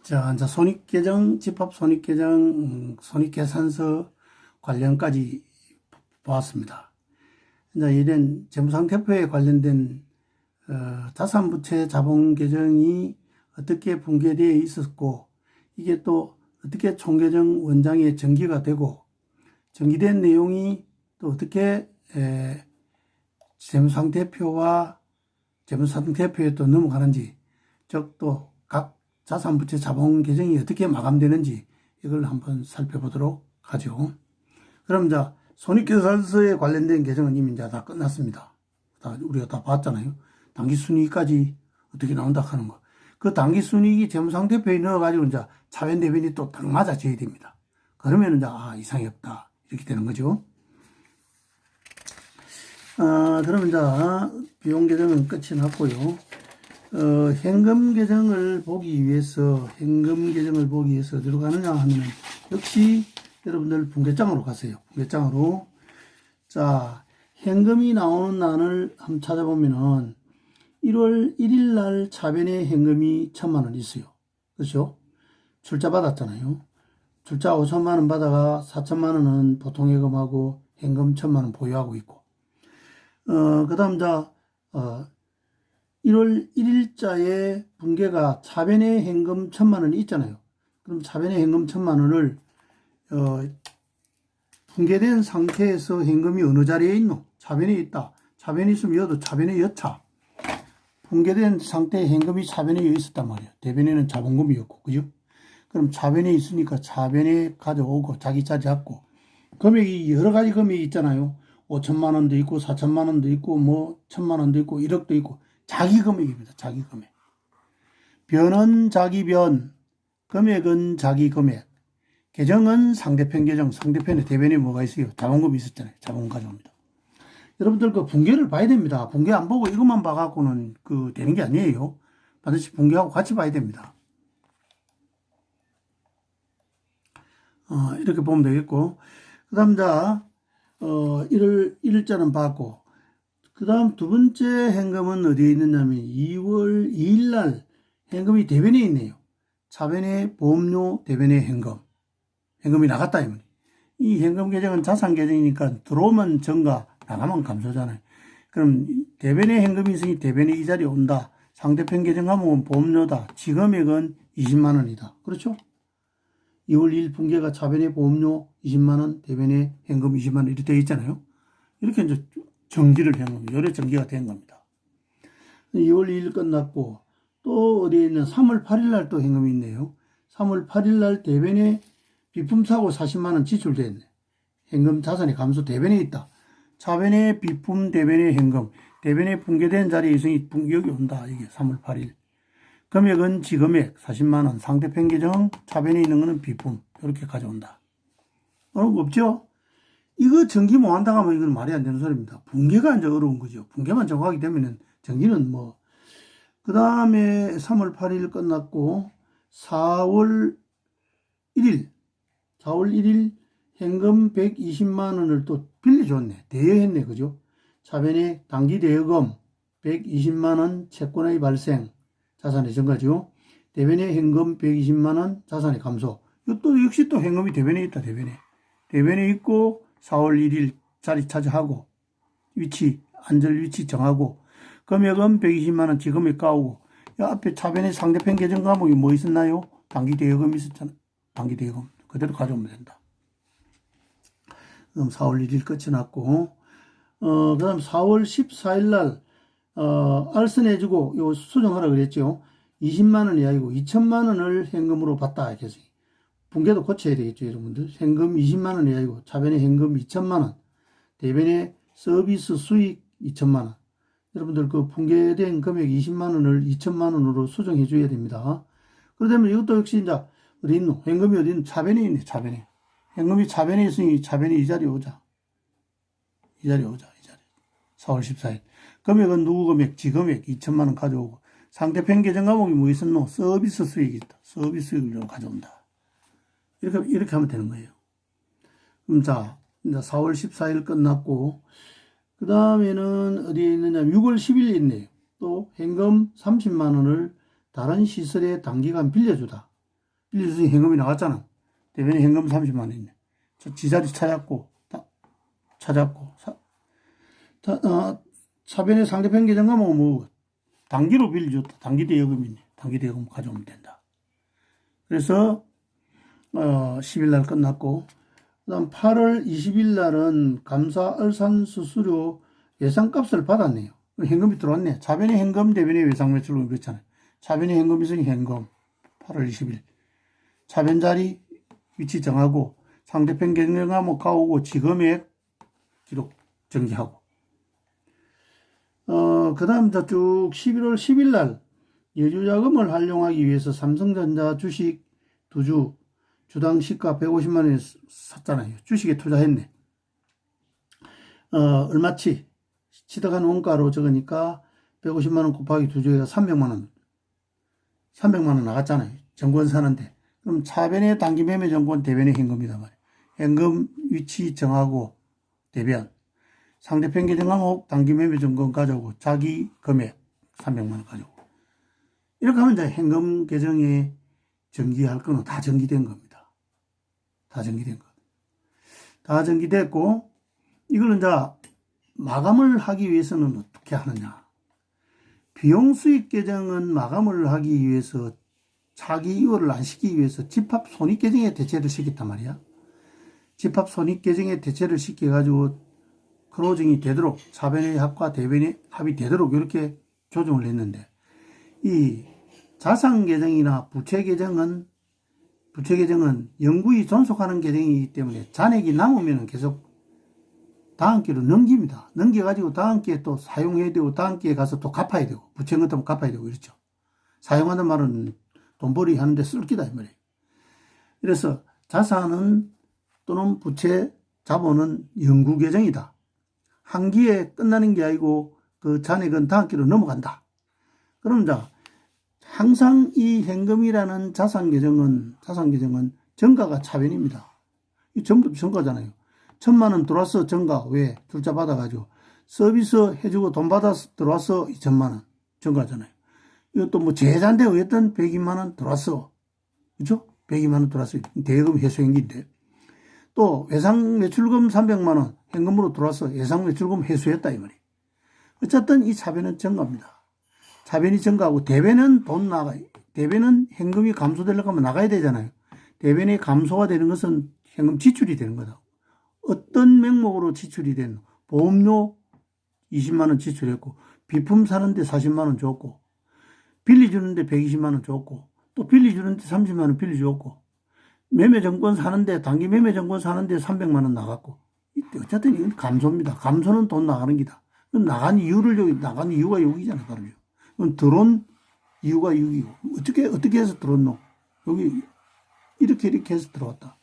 자, 이제 손익계정, 집합 손익계정, 손익계산서 관련까지 보았습니다. 이제 이런 재무상태표에 관련된 자산부채 자본계정이 어떻게 분계되어 있었고, 이게 또 어떻게 총계정 원장에 전기가 되고, 전기된 내용이 또 어떻게 재무상태표와 재무상태표에 또 넘어가는지, 즉 또 각 자산부채 자본 계정이 어떻게 마감되는지 이걸 한번 살펴보도록 하죠. 그럼 이제 손익계산서에 관련된 계정은 이미 이제 다 끝났습니다. 우리가 다 봤잖아요. 당기순이익까지 어떻게 나온다 하는 거. 그 당기순이익이 재무상태표에 넣어가지고 이제 차변 대변이 또 딱 맞아져야 됩니다. 그러면 이제 이상이 없다 이렇게 되는 거죠. 그러면 이제 비용 계정은 끝이 났고요. 현금 계정을 보기 위해서 어디로 가느냐 하면 역시 여러분들 분계장으로 가세요. 분계장으로. 자, 현금이 나오는 날을 한번 찾아보면은 1월 1일 날 차변에 현금이 1,000만 원 있어요. 그렇죠? 출자 받았잖아요. 출자 5천만 원 받아가 4천만 원은 보통예금하고 현금 1,000만 원 보유하고 있고. 그 다음 1월 1일자에 분계가 차변에 현금 1,000만 원이 있잖아요. 그럼 차변에 현금 1,000만 원을 분계된 상태에서 현금이 어느 자리에 있노? 차변에 있다. 차변에 있으면 여도 차변에 여차. 분계된 상태에 현금이 차변에 있었단 말이에요. 대변에는 자본금이었고, 그죠? 그럼 차변에 있으니까 차변에 가져오고 자기 자리 잡고, 금액이 여러 가지 금액이 있잖아요. 5천만 원도 있고 4천만 원도 있고 뭐 1,000만 원도 있고 1억도 있고 자기 금액입니다. 자기 금액. 변은 자기 변, 금액은 자기 금액. 계정은 상대편 계정, 상대편에 대변에 뭐가 있어요? 자본금이 있었잖아요. 자본금 가져옵니다. 여러분들 그 분계를 봐야 됩니다. 분계 안 보고 이것만 봐갖고는 되는 게 아니에요. 반드시 분계하고 같이 봐야 됩니다. 이렇게 보면 되겠고. 그 다음 1일자는 봤고, 그 다음 두 번째 현금은 어디에 있느냐면 2월 2일 날 현금이 대변에 있네요. 차변에 보험료, 대변에 현금이 나갔다. 이 현금 계정은 자산 계정이니까 들어오면 증가, 나가면 감소잖아요. 그럼 대변에 현금이 있으니 대변에 이 자리에 온다. 상대편 계정 하면 보험료다. 지금액은 20만 원이다. 그렇죠? 2월 2일 분계가 차변에 보험료 20만 원, 대변에 현금 20만 원 이렇게 되어 있잖아요. 이렇게 이제 정지를 한 겁니다. 열애 정지가 된 겁니다. 2월 2일 끝났고, 또 어디에 있는 3월 8일 날 또 현금이 있네요. 3월 8일 날 대변에 비품 사고 40만 원 지출됐네. 현금 자산이 감소 대변에 있다. 차변에 비품, 대변에 현금. 대변에 분계된 자리에 있으니 여기 온다. 이게 3월 8일. 금액은 지금액 40만 원. 상대편 계정, 차변에 있는 거는 비품. 이렇게 가져온다. 없죠? 이거 정기 못 한다고 하면 이건 말이 안 되는 소리입니다. 분계가 이제 어려운 거죠. 분계만 정하게 되면은 정기는 그 다음에 3월 8일 끝났고, 4월 1일 현금 120만 원을 또 빌려줬네. 대여했네. 그죠? 차변에 단기 대여금 120만 원 채권의 발생, 자산의 증가죠. 대변에 현금 120만 원, 자산의 감소. 이것도 역시 또 현금이 대변에 있다. 대변에 있고, 4월 1일 자리 차지하고, 안전 위치 정하고, 금액은 120만 원 지금에 까오고, 앞에 차변에 상대편 계정 과목이 뭐 있었나요? 단기 대여금 있었잖아. 단기 대여금. 그대로 가져오면 된다. 그럼 4월 1일 끝이 났고, 그 다음 4월 14일 날, 알선 해주고, 요 수정하라 그랬죠. 20만 원이 아니고 2천만 원을 현금으로 받다. 이렇게 해서. 분계도 고쳐야 되겠죠, 여러분들. 현금 20만 원이 아니고 차변에 현금 2천만 원, 대변에 서비스 수익 2천만 원. 여러분들 그 분계된 금액 20만 원을 2천만 원으로 수정해 줘야 됩니다. 그러다면 이것도 역시 이제 어디 있노? 현금이 어디 있노? 차변에 있네, 차변에. 현금이 차변에 있으니 차변에 이 자리에 오자. 이 자리에. 4월 14일. 금액은 누구 금액? 지금액 2천만 원 가져오고. 상대편 계정 과목이 뭐 있었노? 서비스 수익이 있다. 서비스 수익을 가져온다. 이렇게 하면 되는 거예요. 그럼 이제 4월 14일 끝났고, 그 다음에는 어디에 있느냐, 6월 10일 있네요. 또 현금 30만 원을 다른 시설에 단기간 빌려주다. 빌려준 현금이 나왔잖아. 대변에 현금 30만 원 있네. 지자리 찾았고, 차변에 상대편 계정 가면 뭐, 단기로 빌려줬다. 단기 대여금 있네. 단기 대여금 가져오면 된다. 그래서, 10일 날 끝났고, 그 다음 8월 20일 날은 감사 얼산 수수료 예상값을 받았네요. 현금이 들어왔네. 차변에 현금, 대변에 외상 매출금 그렇잖아요. 차변에 현금 있으니 현금. 8월 20일. 차변 자리 위치 정하고, 상대편 계정하면 가오고, 지금액 기록 정지하고. 그 다음 쭉 11월 10일 날 여주자금을 활용하기 위해서 삼성전자 주식 2주 주당 시가 150만 원에 샀잖아요. 주식에 투자했네. 얼마치? 취득한 원가로 적으니까 150만 원 곱하기 2주에가 300만 원. 300만 원 나갔잖아요. 정권 사는데. 그럼 차변의 단기 매매 정권, 대변의 현금이다 말이에요. 현금 위치 정하고 대변. 상대편 계정 항목 단기 매매 정권 가져오고 자기 금액 300만 원 가져오고. 이렇게 하면 이제 현금 계정에 정기할 거는 다 정기된 겁니다. 다 정기된 거. 다 정기됐고, 이걸 이제 마감을 하기 위해서는 어떻게 하느냐. 비용 수익 계정은 마감을 하기 위해서 차기 이월을 안 시키기 위해서 집합 손익 계정에 대체를 시켰단 말이야. 집합 손익 계정에 대체를 시켜가지고 크로징이 되도록 차변의 합과 대변의 합이 되도록 이렇게 조정을 했는데, 이 자산 계정이나 부채 계정은 영구히 존속하는 계정이기 때문에 잔액이 남으면 계속 다음 기로 넘깁니다. 넘겨가지고 다음 기에 또 사용해야 되고 다음 기에 가서 또 갚아야 되고 부채 같으면 갚아야 되고 이렇죠. 사용하는 말은 돈벌이 하는데 쓸 기다 이 말이에요. 그래서 자산은 또는 부채, 자본은 영구 계정이다. 한 기에 끝나는 게 아니고 그 잔액은 다음 기로 넘어간다. 그럼 자 항상 이 현금이라는 자산 계정은 정가가 차변입니다. 이 전부 정가잖아요. 1,000만 원 들어왔어 정가. 왜? 출자 받아가지고 서비스 해주고 돈 받아서 들어왔어 2,000만 원 정가잖아요. 이것도 뭐 제자인데 어쨌든 102만 원 들어왔어. 그렇죠? 102만 원 들어왔어. 대금 회수행기인데. 또 외상 매출금 300만 원 현금으로 들어와서 예상 매출금 회수했다 이 말이에요. 어쨌든 이 차변은 정가입니다. 차변이 정가하고 대변은 돈 나가요. 대변은 현금이 감소되려고 하면 나가야 되잖아요. 대변이 감소가 되는 것은 현금 지출이 되는 거다. 어떤 명목으로 지출이 된 보험료 20만 원 지출했고 비품 사는데 40만 원 줬고 빌려주는데 120만 원 줬고 또 빌려주는데 30만 원 빌려줬고 매매정권 사는데 단기 매매정권 사는데 300만 원 나갔고 어쨌든 이건 감소입니다. 감소는 돈 나가는 기다. 그럼 나간 이유가 여기잖아요. 바로. 그럼 들어온 이유가 여기고 어떻게 해서 들어왔노? 여기 이렇게 해서 들어왔다.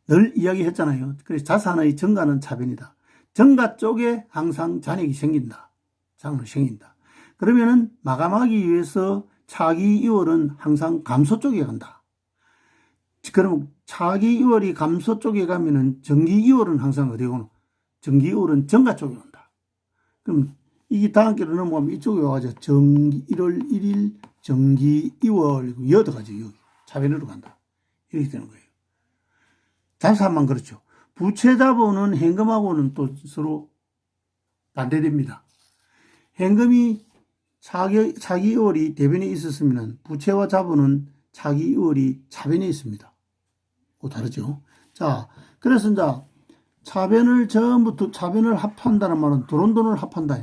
늘 이야기했잖아요. 그래서 자산의 정가는 차변이다. 정가 쪽에 항상 잔액이 생긴다. 장으로 생긴다. 그러면은 마감하기 위해서 차기 이월은 항상 감소 쪽에 간다. 그럼 차기 이월이 감소 쪽에 가면은 정기 이월은 항상 어디에 오노? 정기 이월은 정가 쪽에 온다. 그럼 이게 다음 기로 넘어가면 이쪽에 와가지고 정기 1월 1일 정기 2월 이어가지고 여기 차변으로 간다. 이렇게 되는 거예요. 자산만 그렇죠. 부채 자본은 현금하고는 또 서로 반대됩니다. 현금이 차기 2월이 대변에 있었으면 부채와 자본은 차기 2월이 차변에 있습니다. 그 다르죠. 자, 그래서 이제 차변을 합한다는 말은 들어온 돈을 합한다.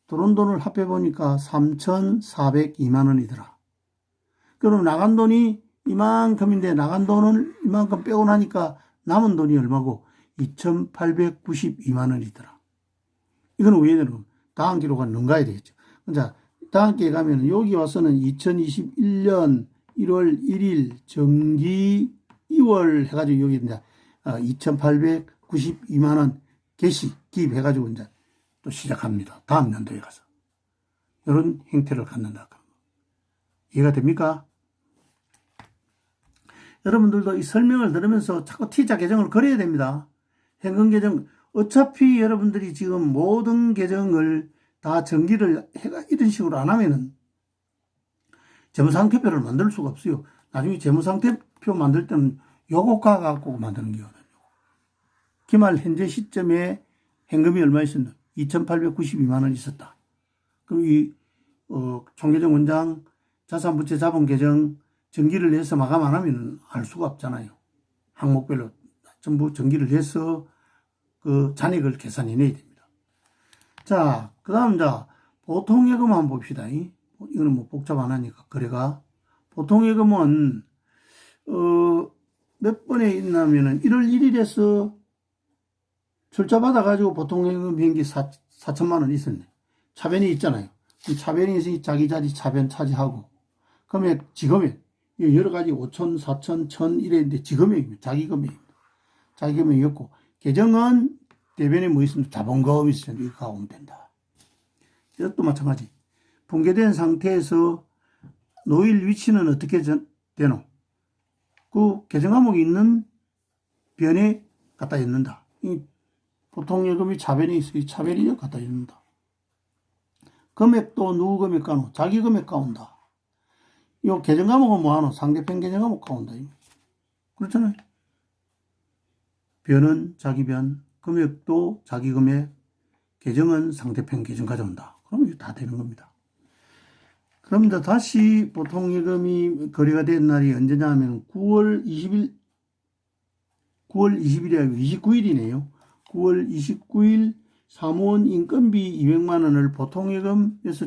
들어온 돈을 합해보니까 3,402만 원이더라. 그럼 나간 돈이 이만큼인데 나간 돈을 이만큼 빼고 나니까 남은 돈이 얼마고? 2,892만 원이더라. 이건 왜 되는 겁니까? 다음 기로가 넘가야 되겠죠. 자, 다음 기에 가면 여기 와서는 2021년 1월 1일 정기 2월 해가지고 여기 이제 2,892만 원 개시 기입해가지고 이제 또 시작합니다. 다음 연도에 가서. 이런 형태를 갖는다. 이해가 됩니까? 여러분들도 이 설명을 들으면서 자꾸 T자 계정을 그려야 됩니다. 현금 계정. 어차피 여러분들이 지금 모든 계정을 다 정기를 이런 식으로 안 하면은 재무상태표를 만들 수가 없어요. 나중에 재무상태표 만들 때는 요거 가갖고 만드는 거거든요. 기말 현재 시점에 현금이 얼마 있었나? 2,892만 원 있었다. 그럼 이 총계정 원장 자산부채 자본계정 정기를 해서 마감 안 하면 알 수가 없잖아요. 항목별로 전부 정기를 해서 그 잔액을 계산해내야 됩니다. 자, 그 다음 보통예금 한번 봅시다. 이거는 뭐 복잡 안 하니까 거래가. 보통예금은 몇 번에 있냐면은 1월 1일에서 출자 받아가지고 보통예금 비행기 4천만 원 있었네. 차변이 있잖아요. 차변이 있으니 자기 자리 차변 차지하고 금액 지금액 여러 가지 5천, 4천, 1천 이랬는데 지금액입니다. 자기 금액입니다. 자기 금액이었고 계정은 대변에 뭐 있으면 자본금 있으면 이거 가고 오면 된다. 이것도 마찬가지. 붕괴된 상태에서 노일 위치는 어떻게 되노? 그 계정 과목이 있는 변에 갖다 넣는다. 보통예금이 차변에 있으니 차변이 갖다 넣는다. 금액도 누구 금액 가노? 자기 금액 가온다. 요 계정 과목은 뭐하노? 상대편 계정 과목 가온다. 그렇잖아요. 변은 자기 변, 금액도 자기 금액, 계정은 상대편 계정 가져온다. 그러면 이거 다 되는 겁니다. 그럼 이제 다시 보통예금이 거래가 된 날이 언제냐 하면 9월 20일, 9월 20일이 아니고 29일이네요. 9월 29일 사무원 인건비 200만 원을 보통예금에서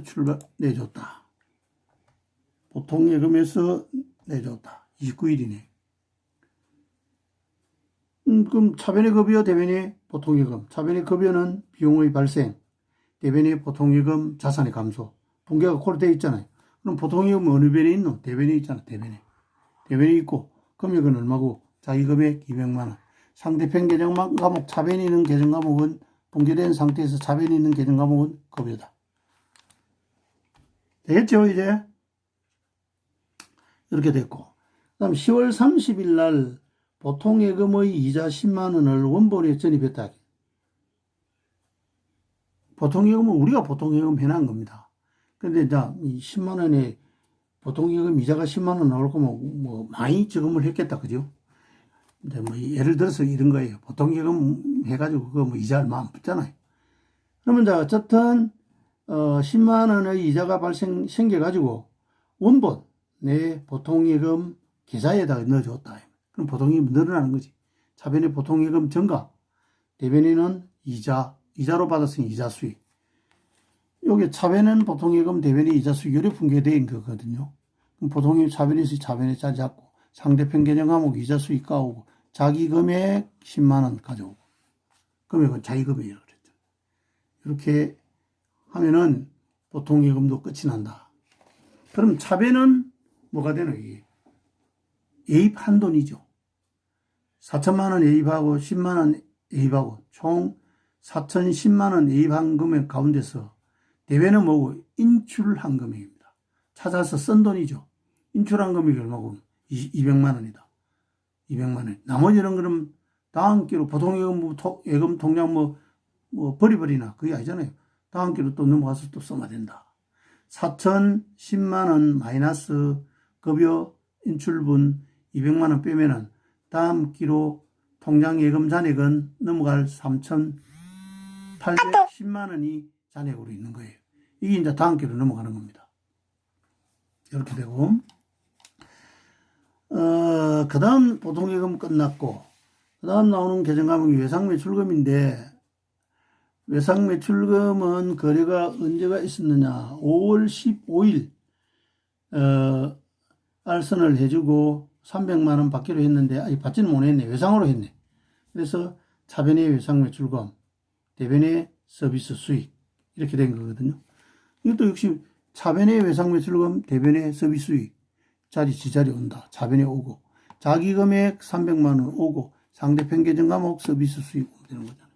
내줬다. 보통예금에서 내줬다. 29일이네. 그럼 차변의 급여, 대변의 보통예금. 차변의 급여는 비용의 발생, 대변의 보통예금 자산의 감소. 붕괴가 콜 되어 있잖아요. 그럼 보통예금은 어느 변에 있노? 대변에 있잖아. 대변에. 대변에 있고 금액은 얼마고? 자기 금액 200만 원. 상대편 계정 과목, 차변에 있는 계정 과목은 붕괴된 상태에서 차변에 있는 계정 과목은 급여다. 되겠죠, 이제? 이렇게 됐고. 그 다음 10월 30일 날 보통예금의 이자 10만 원을 원본에 전입했다. 보통예금은 우리가 보통예금 해놓은 겁니다. 근데 이제 이 10만 원에 보통예금 이자가 10만 원 나올 거면 뭐 많이 저금을 했겠다. 그죠? 이제 뭐 예를 들어서 이런 거예요. 보통예금 해가지고 그거 뭐 이자 얼마 안 붙잖아요. 그러면 이제 어쨌든 10만 원의 이자가 생겨가지고 원본 내 보통예금 계좌에다 넣어줬다. 그럼 보통예금 늘어나는 거지. 차변의 보통예금 증가, 대변에는 이자로 받았으니 이자 수익. 요게 차변은 보통예금, 대변의 이자 수익률이 붕괴된 거거든요. 그럼 보통예금 차변에서 차변에 짜잡고 상대편 계정 과목 이자 수익 까오고 자기 금액 10만 원 가져오고 금액은 자기 금액이라고 그랬죠. 이렇게 하면은 보통예금도 끝이 난다. 그럼 차변은 뭐가 되노? 이게 예입한 돈이죠. 4천만 원 예입하고 10만 원 예입하고 총 4,010만 원 예입한 금액 가운데서 대변은 뭐고? 인출한 금액입니다. 찾아서 쓴 돈이죠. 인출한 금액이 얼마고? 200만 원이다. 200만 원. 나머지는 그럼 다음 기로 보통예금 예금 통장 뭐 버리버리나 그게 아니잖아요. 다음 기로 또 넘어가서 또 써야 된다. 4,010만 원 마이너스 급여 인출분 200만 원 빼면은 다음 기로 통장 예금 잔액은 넘어갈 3,810만 원이 잔액으로 있는 거예요. 이게 이제 다음 기로 넘어가는 겁니다. 이렇게 되고, 그 다음 보통예금 끝났고, 그 다음 나오는 계정과목이 외상매출금인데, 외상매출금은 거래가 언제가 있었느냐. 5월 15일, 알선을 해주고 300만 원 받기로 했는데, 아니, 받지는 못했네. 외상으로 했네. 그래서 차변의 외상매출금, 대변의 서비스 수익, 이렇게 된 거거든요. 이것도 역시 차변의 외상매출금, 대변의 서비스 수익, 지자리 온다. 차변에 오고, 자기 금액 300만 원 오고, 상대편 계정 과목 서비스 수익 오면 되는 거잖아요.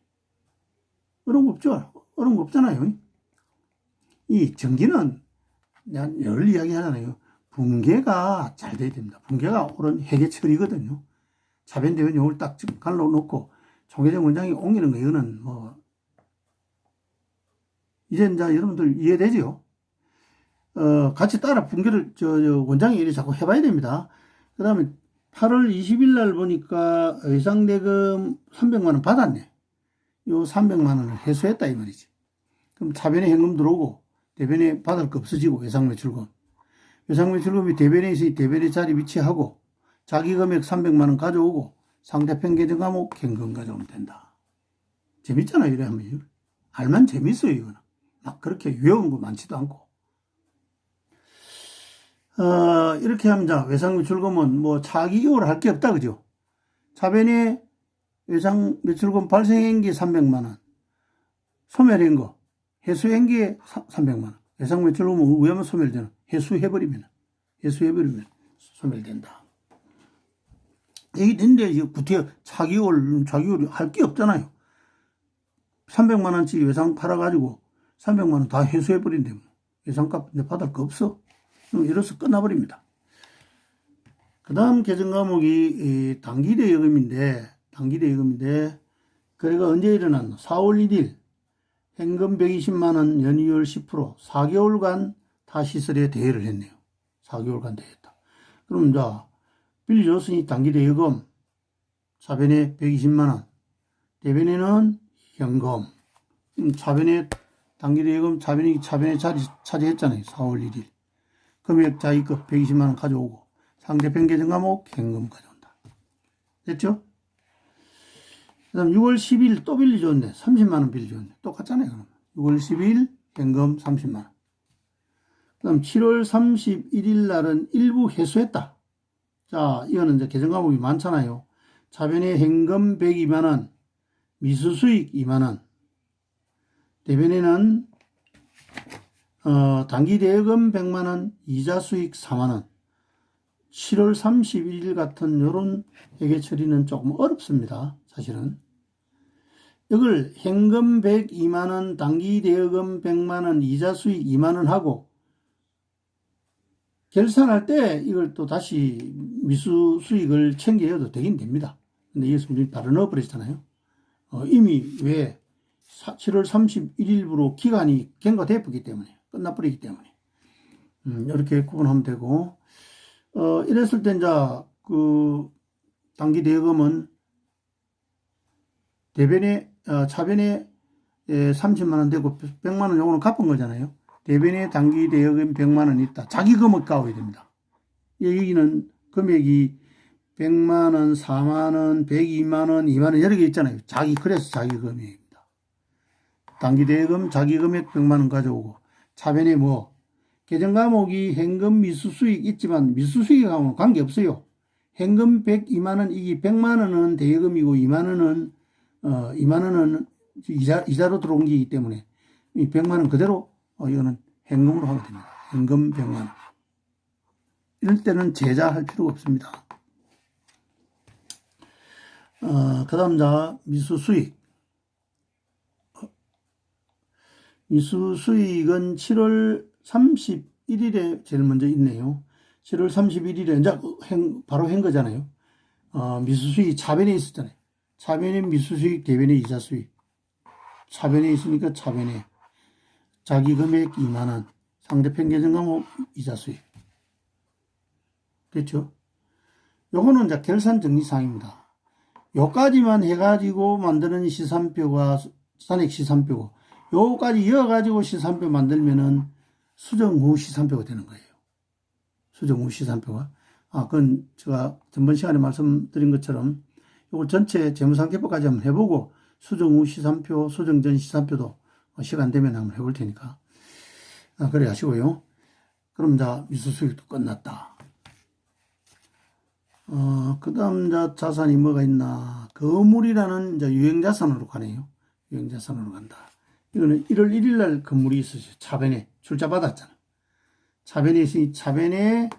어려운 거 없죠? 어려운 거 없잖아요. 이 전기는 늘 이야기 하잖아요. 붕괴가 잘 돼야 됩니다. 붕괴가 옳은 회계처리거든요. 차변, 대변 용을 딱 갈라놓고 총계정 원장이 옮기는 거, 이거는 뭐, 이제 여러분들 이해되죠? 같이 따라 분결을, 원장이 이렇게 자꾸 해봐야 됩니다. 그 다음에 8월 20일 날 보니까 외상대금 300만 원 받았네. 요 300만 원을 회수했다, 이 말이지. 그럼 차변에 현금 들어오고, 대변에 받을 거 없어지고, 외상매출금. 외상매출금이 대변에 있으니 대변의 자리 위치하고, 자기 금액 300만 원 가져오고, 상대편 계정 과목 현금 가져오면 된다. 재밌잖아, 이래 하면. 알만 재밌어요, 이거는. 막 그렇게 외운 거 많지도 않고. 이렇게 하면, 자, 외상매출금은 뭐 차기 이후로 할 게 없다, 그죠? 차변에 외상매출금 발생한 게 300만 원. 소멸한 거, 해수한 게 300만 원. 외상매출금은 위험한 소멸되는, 해수해버리면 소멸된다. 이게 된데, 구태 차기월 할 게 없잖아요. 300만 원짜리 외상 팔아가지고 300만 원 다 회수해버린대. 외상값 받을 거 없어. 이래서 끝나버립니다. 그 다음 계정 과목이 단기대여금인데, 거래가 언제 일어났노? 4월 1일, 현금 120만원, 연이율 10%, 4개월간 다 시설에 대여를 했네요. 4개월간 대여했다. 그럼, 자, 빌려줬으니 단기대여금, 차변에 120만원, 대변에는 현금, 차변에 단기대여금, 차변에 차지했잖아요. 4월 1일. 금액 자기급 120만원 가져오고, 상대편 계정 과목 현금 가져온다. 됐죠? 그 다음 6월 10일 또 빌려줬네. 30만원 빌려줬네. 똑같잖아요, 그럼. 6월 10일 현금 30만원. 그 다음 7월 31일 날은 일부 회수했다. 자, 이거는 이제 계정 과목이 많잖아요. 차변에 현금 102만원, 미수수익 2만원, 대변에는 단기대여금 100만원, 이자수익 4만원. 7월 31일 같은 요런 회계 처리는 조금 어렵습니다. 사실은. 이걸 현금 102만원, 단기대여금 100만원, 이자수익 2만원 하고 결산할 때 이걸 또 다시 미수수익을 챙겨도 되긴 됩니다. 근데 이게 지금 바로 넣어버렸잖아요. 이미 왜 7월 31일부로 기간이 경과되었기 때문에, 끝나버리기 때문에. 이렇게 구분하면 되고, 이랬을 때, 이제, 단기 대여금은 차변에 30만원 되고 100만원 요거는 갚은 거잖아요. 대변에 단기 대여금 100만원 있다. 자기 금액 갚아야 됩니다. 여기는 금액이 100만원, 4만원, 102만원, 2만원 여러 개 있잖아요. 그래서 자기 금액입니다. 단기 대여금 자기 금액 100만원 가져오고, 차변에 계정 과목이 현금 미수수익 있지만 미수수익하고는 관계없어요. 현금 102만원, 이게 100만원은 대여금이고 2만원은 이자로 들어온 게이기 때문에 이 100만원 그대로 이거는 현금으로 하게 됩니다. 현금 100만원. 이럴 때는 제자할 필요가 없습니다. 그 다음 자, 미수수익. 미수수익은 7월 31일에 제일 먼저 있네요. 7월 31일에 이제 바로 한 거잖아요. 미수수익 차변에 있었잖아요. 차변에 미수수익, 대변에 이자수익. 차변에 있으니까 차변에 자기 금액 2만원, 상대편 계정 과목 이자수익. 그렇죠? 요거는 이제 결산 정리사항입니다. 요까지만 해가지고 만드는 시산표가 잔액 시산표고, 요까지 이어가지고 시산표 만들면은 수정 후 시산표가 되는 거예요. 수정 후 시산표가. 그건 제가 전번 시간에 말씀드린 것처럼 요거 전체 재무상태표까지 한번 해보고 수정 후 시산표, 수정 전 시산표도 시간 되면 한번 해볼 테니까. 그래 하시고요. 그럼 자, 미수수익도 끝났다. 그 다음 자산이 뭐가 있나. 거물이라는 이제 유형자산으로 가네요. 유형자산으로 간다. 이거는 1월 1일 날 건물이 있었어요. 차변에 출자 받았잖아. 차변에 있으니 차변에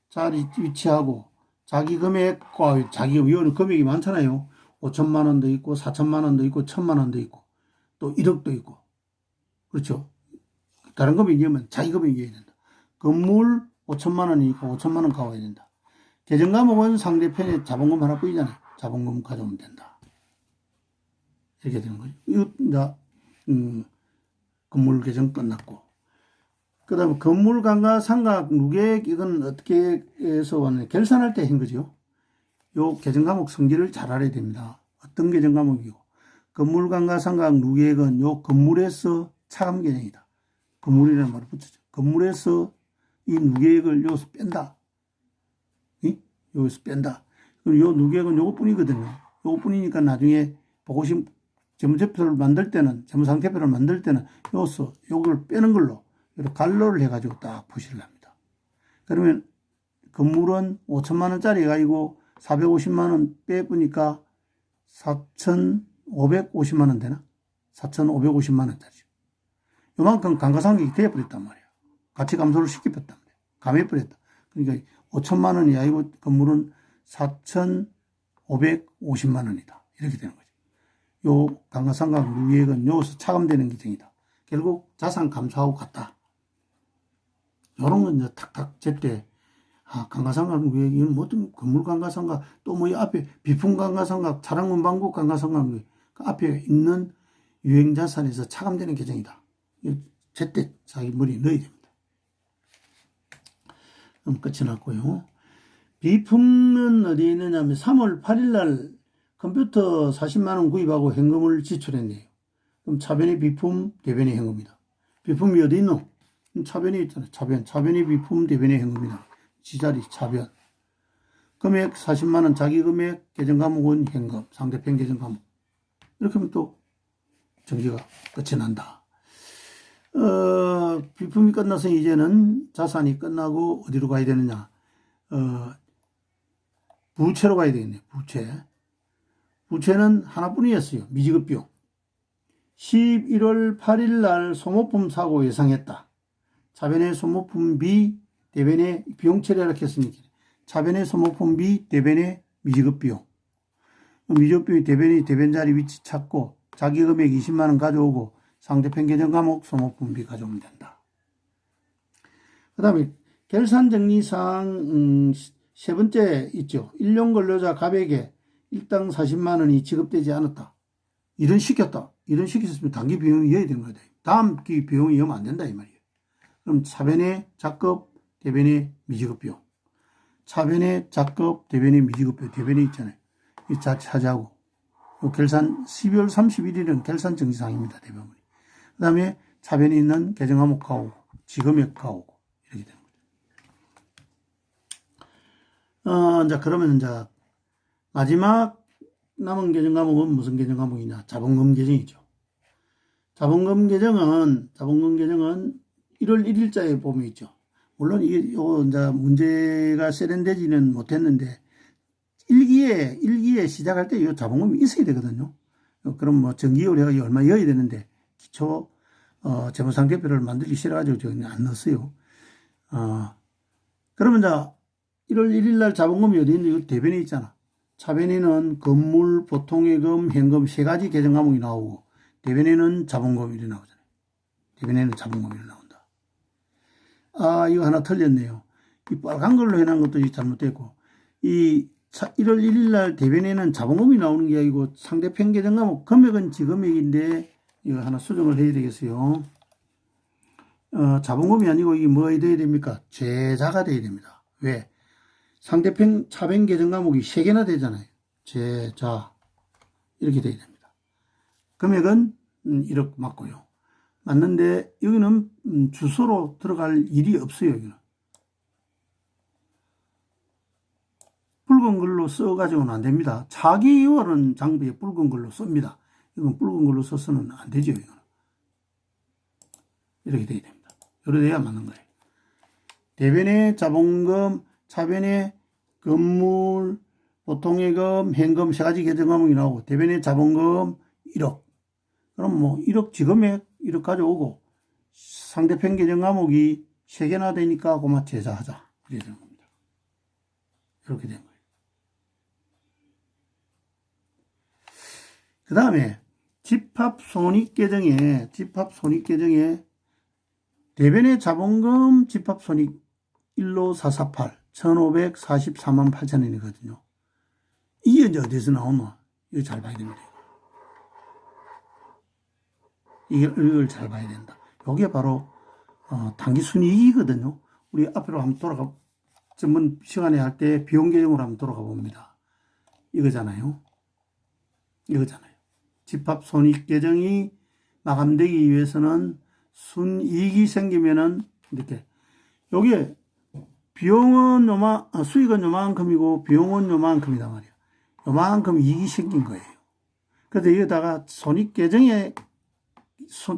자리 위치하고 자기 금액과 자기 이거는 금액이 많잖아요. 5천만 원도 있고 4천만 원도 있고 1천만 원도 있고 또 1억도 있고. 그렇죠. 다른 금액이면 자기 금액이어야 된다. 건물 5천만 원이니까 5천만 원 가와야 된다. 계정 과목은 상대편에 자본금 하나 뿌이잖아요. 자본금 가져오면 된다. 이렇게 되는 거죠. 이거 이제 건물 계정 끝났고, 그 다음에 건물 감가상각 누계액, 이건 어떻게 해서 왔냐. 결산할 때 한 거죠. 요 계정 과목 성질을 잘 알아야 됩니다. 어떤 계정 과목이고. 건물 감가상각 누계액은 요 건물에서 차감 계정이다. 건물이라는 말을 붙이죠. 건물에서 이 누계액을 여기서 뺀다. 여기서 뺀다. 그리고 요 누계액은 요것뿐이거든요. 요것뿐이니까 나중에 보고심 재무제표를 만들 때는, 재무상태표를 만들 때는 여기서 요걸 빼는 걸로 이렇게 갈로를 해가지고 딱 표시를 합니다. 그러면 건물은 5천만 원짜리가 아니고 450만 원 빼보니까 4,550만 원 되나? 4,550만 원짜리죠. 요만큼 감가상각이 되어버렸단 말이에요. 가치 감소를 시켜버렸단 말이에요. 감해버렸다. 그러니까 5천만 원이 아니고 건물은 4,550만 원이다. 이렇게 되는 거죠. 요 감가상각 누계액은 여기서 차감되는 계정이다. 결국 자산 감소하고 같다. 요런 건 이제 탁탁 제때, 감가상각 누계액, 이건 뭐든 건물 감가상각, 또 뭐 이 앞에 비품 감가상각, 차량문방구 감가상각, 그 앞에 있는 유형자산에서 차감되는 계정이다. 제때 자기 머리에 넣어야 됩니다. 그럼 끝이 났고요. 비품은 어디에 있느냐면 3월 8일 날 컴퓨터 40만 원 구입하고 현금을 지출했네요. 그럼 차변의 비품, 대변의 현금이다. 비품이 어디 있노? 차변에 있잖아. 차변의 비품, 대변의 현금이다. 지자리 차변. 금액 40만 원, 자기 금액, 계정 과목은 현금, 상대편 계정 과목. 이렇게 하면 또 정리가 끝이 난다. 비품이 끝나서 이제는 자산이 끝나고 어디로 가야 되느냐? 부채로 가야 되겠네요. 부채. 부채는 하나뿐이었어요. 미지급 비용. 11월 8일 날 소모품 사고 예상했다. 차변의 소모품 B, 대변의 비용 처리하라 했으니까 차변의 소모품 B, 대변의 미지급 비용. 미지급 비용이 대변 자리 위치 찾고 자기 금액 20만 원 가져오고 상대편 계정 과목 소모품 B 가져오면 된다. 그 다음에 결산정리사항 세 번째 있죠. 일용 근로자 갑에게 일당 40만 원이 지급되지 않았다. 일은 시켰다. 일은 시켰으면 단기 비용이 이어야 되는 거다. 다음 기 비용이 이으면 안 된다 이 말이에요. 그럼 차변의 작급, 대변의 미지급 비용. 차변의 작급, 대변의 미지급 비용. 대변에 있잖아요. 이 차지하고. 결산 12월 31일은 결산 정지사항입니다. 대부분. 그 다음에 차변에 있는 계정 과목 가오고 지금액 가오고 이렇게 되는 거죠. 이제 그러면 이제 마지막 남은 계정 과목은 무슨 계정 과목이냐? 자본금 계정이죠. 자본금 계정은 1월 1일자에 보면 있죠. 물론 이게 이제 문제가 세련되지는 못했는데 일기에 시작할 때 이 자본금이 있어야 되거든요. 그럼 뭐 정기요율이 얼마 이어야 되는데 기초 재무상태표를 만들기 싫어가지고 저는 안 넣었어요. 그러면 이제 1월 1일 날 자본금이 어디 있는데 이거 대변에 있잖아. 차변에는 건물, 보통예금, 현금 세 가지 계정 과목이 나오고 대변에는 자본금이 나오잖아요. 대변에는 자본금이 나온다. 이거 하나 틀렸네요. 이 빨간 걸로 해놓은 것도 잘못됐고 이 1월 1일 날 대변에는 자본금이 나오는 게 아니고 상대편 계정 과목 금액은 지금액인데 이거 하나 수정을 해야 되겠어요. 자본금이 아니고 이게 뭐가 돼야 됩니까? 제자가 돼야 됩니다. 왜? 상대편 차변 계정 과목이 3개나 되잖아요. 제자 이렇게 돼야 됩니다. 금액은 1억 맞고요. 맞는데 여기는 주소로 들어갈 일이 없어요. 여기는. 붉은 글로 써가지고는 안 됩니다. 차기월은 장비에 붉은 글로 씁니다. 이건 붉은 글로 써서는 안 되죠. 이거는. 이렇게 돼야 됩니다. 이렇게 돼야 맞는 거예요. 대변의 자본금, 차변의 건물, 보통예금, 현금 세 가지 계정 과목이 나오고 대변의 자본금 1억. 그럼 뭐 1억 지금액 1억 가져오고 상대편 계정 과목이 3개나 되니까 그만 제자하자. 이렇게 되는 겁니다. 이렇게 된 거예요. 그 다음에 집합손익계정에 대변의 자본금 집합손익 1로 448 1544만 8천 원이거든요. 이게 이제 어디서 나오노? 이거 잘 봐야 됩니다. 이걸 잘 봐야 된다. 이게 바로 단기 순이익이거든요. 우리 앞으로 한번 돌아가, 전번 시간에 할 때 비용 계정으로 한번 돌아가 봅니다. 이거잖아요. 집합 손익 계정이 마감되기 위해서는 순이익이 생기면은 이렇게, 요게 비용은 수익은 요만큼이고 비용은 요만큼이단 말이에요. 요만큼 이익이 생긴 거예요. 그래서 여기다가 손익 계정에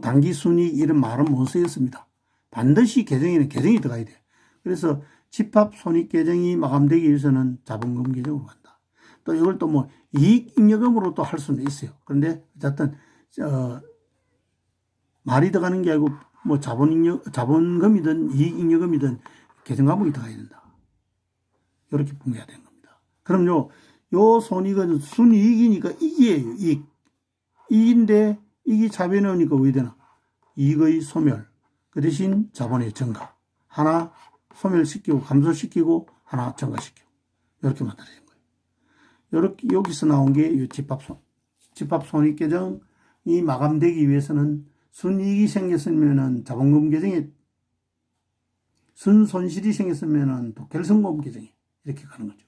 단기 순이익 이런 말은 못 쓰였습니다. 반드시 계정에는 계정이 들어가야 돼요. 그래서 집합 손익 계정이 마감되기 위해서는 자본금 계정으로 간다. 또 이걸 또 뭐 이익 잉여금으로 또 할 수는 있어요. 그런데 어쨌든 말이 들어가는 게 아니고 뭐 자본금이든 이익 잉여금이든 계정 과목이 들어가야 된다. 이렇게 분류해야 되는 겁니다. 그럼 요 손익은 순이익이니까 이익이에요. 이익인데 이익이 자본에 오니까 왜 되나? 이익의 소멸. 그 대신 자본의 증가. 하나 소멸시키고 감소시키고 하나 증가시키고. 이렇게 만들어진 거예요. 이렇게 여기서 나온 게 이 집합 손익 계정이 마감되기 위해서는 순이익이 생겼으면은 자본금 계정에 순손실이 생겼으면은 또 결손금 계정에 이렇게 가는 거죠.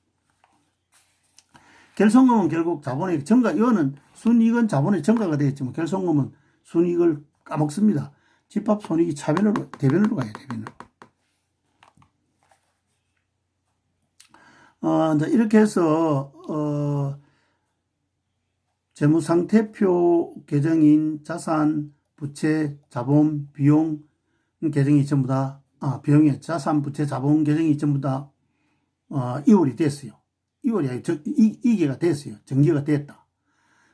결손금은 결국 자본의 증가, 이거는 순이익은 자본의 증가가 되겠지만 결손금은 순이익을 까먹습니다. 집합 손익이 대변으로 가요, 대변으로. 이제 이렇게 해서, 재무상태표 계정인 자산, 부채, 자본, 비용 계정이 전부 다, 비용이 자산, 부채, 자본 계정이 전부 다, 이월이 됐어요. 이월이 아니고 이계가 됐어요. 정기가 됐다.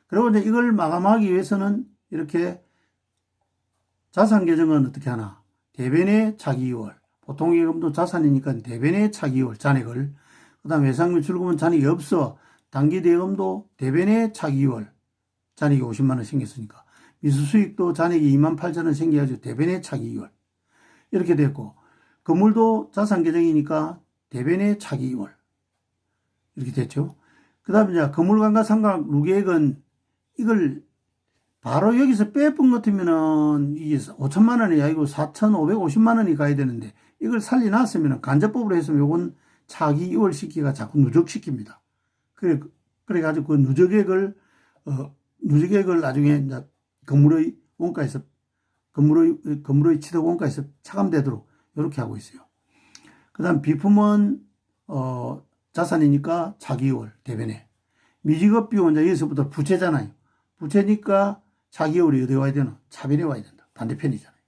그리고 이제 이걸 마감하기 위해서는 이렇게 자산 계정은 어떻게 하나? 대변의 차기 이월. 보통 예금도 자산이니까 대변의 차기 이월 잔액을. 그 다음에 외상매출금은 잔액이 없어. 단기 대금도 대변의 차기 이월. 잔액이 50만 원 생겼으니까. 미수수익도 잔액이 28,000원 생겨가지고 대변의 차기 이월. 이렇게 됐고. 건물도 자산 계정이니까 대변의 차기 이월. 이렇게 됐죠. 그 다음에 이제 건물감가상각 누계액은 이걸 바로 여기서 빼본 것 같으면은 이게 5천만 원이 아니고 4,550만 원이 가야 되는데 이걸 살려놨으면 간접법으로 했으면 요건 차기 이월시키기가 자꾸 누적시킵니다. 그래가지고 그 누적액을 나중에 이제 건물의 원가에서 건물의 취득 원가에서 차감되도록 이렇게 하고 있어요. 그 다음 비품은 자산이니까 차기 이월 대변에. 미지급 비용은 이제 여기서부터 부채잖아요. 부채니까 차기 이월이 어디 와야 되나? 차변에 와야 된다. 반대편이잖아요.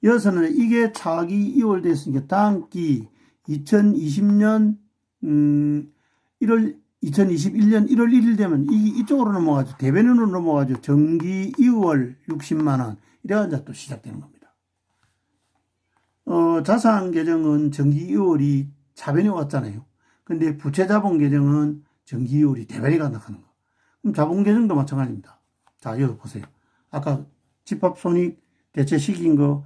여기서는 이게 차기 이월 됐으니까 당기 2020년 2021년 1월 1일 되면 이쪽으로 넘어가죠. 대변으로 넘어가죠. 정기 2월 60만 원. 이래가지고 또 시작되는 겁니다. 자산 계정은 정기 2월이 차변에 왔잖아요. 근데 부채자본 계정은 정기 2월이 대변에 간다 하는 거. 그럼 자본 계정도 마찬가지입니다. 자, 여기 보세요. 아까 집합손익 대체시킨 거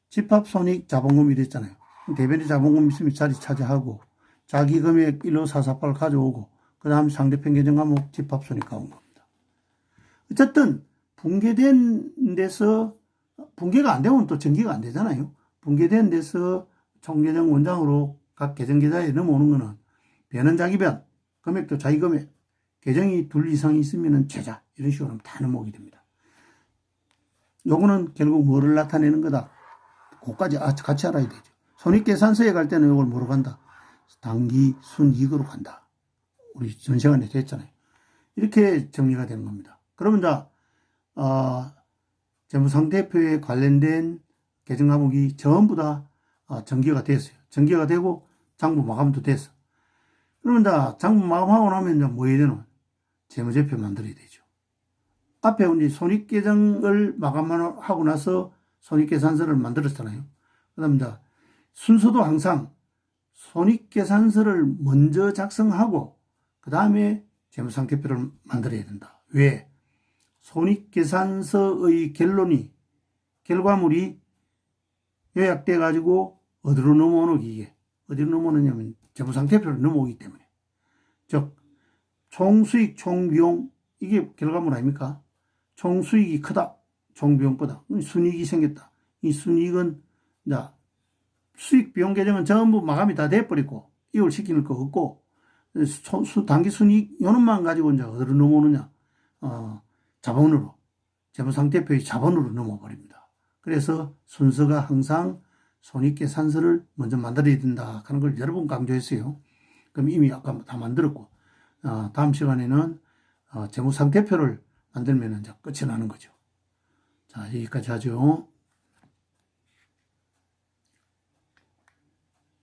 집합손익 자본금이 됐잖아요. 대변에 자본금 있으면 자리 차지하고 자기 금액 15448 가져오고 그 다음에 상대편 계정 과목 집합손익 가온 겁니다. 어쨌든 붕괴된 데서 붕괴가 안 되면 또 전기가 안 되잖아요. 붕괴된 데서 총계정 원장으로 각 계정 계좌에 넘어오는 거는 변은 자기 변, 금액도 자기 금액, 계정이 둘 이상이 있으면 최자 이런 식으로 다 넘어오게 됩니다. 요거는 결국 뭐를 나타내는 거다. 그것까지 같이 알아야 되죠. 손익계산서에 갈 때는 이걸 뭐로 간다? 단기 순이익으로 간다. 우리 전 시간에 됐잖아요. 이렇게 정리가 되는 겁니다. 그러면 재무상태표에 관련된 계정 과목이 전부 다 전개가 됐어요. 전개가 되고 장부 마감도 됐어. 그러면 장부 마감하고 나면 뭐 해야 되노? 재무제표 만들어야 되죠. 앞에 이제 손익계정을 마감하고 나서 손익계산서를 만들었잖아요. 그 다음에 순서도 항상 손익계산서를 먼저 작성하고 그 다음에 재무상태표를 만들어야 된다. 왜? 손익계산서의 결과물이 요약돼 가지고 어디로 넘어오는 이게 어디로 넘어오느냐면 재무상태표로 넘어오기 때문에. 즉 총수익 총비용 이게 결과물 아닙니까? 총수익이 크다 총비용보다 순이익이 생겼다. 이 순이익은 자, 수익 비용 계정은 전부 마감이 다 돼버리고 이월시키는 거 없고 단기 순이익 요놈만 가지고 이제 어디로 넘어오느냐? 자본으로, 재무상태표의 자본으로 넘어버립니다. 그래서 순서가 항상 손익계산서를 먼저 만들어야 된다 하는 걸 여러 번 강조했어요. 그럼 이미 아까 다 만들었고, 다음 시간에는 재무상태표를 만들면 이제 끝이 나는 거죠. 자, 여기까지 하죠.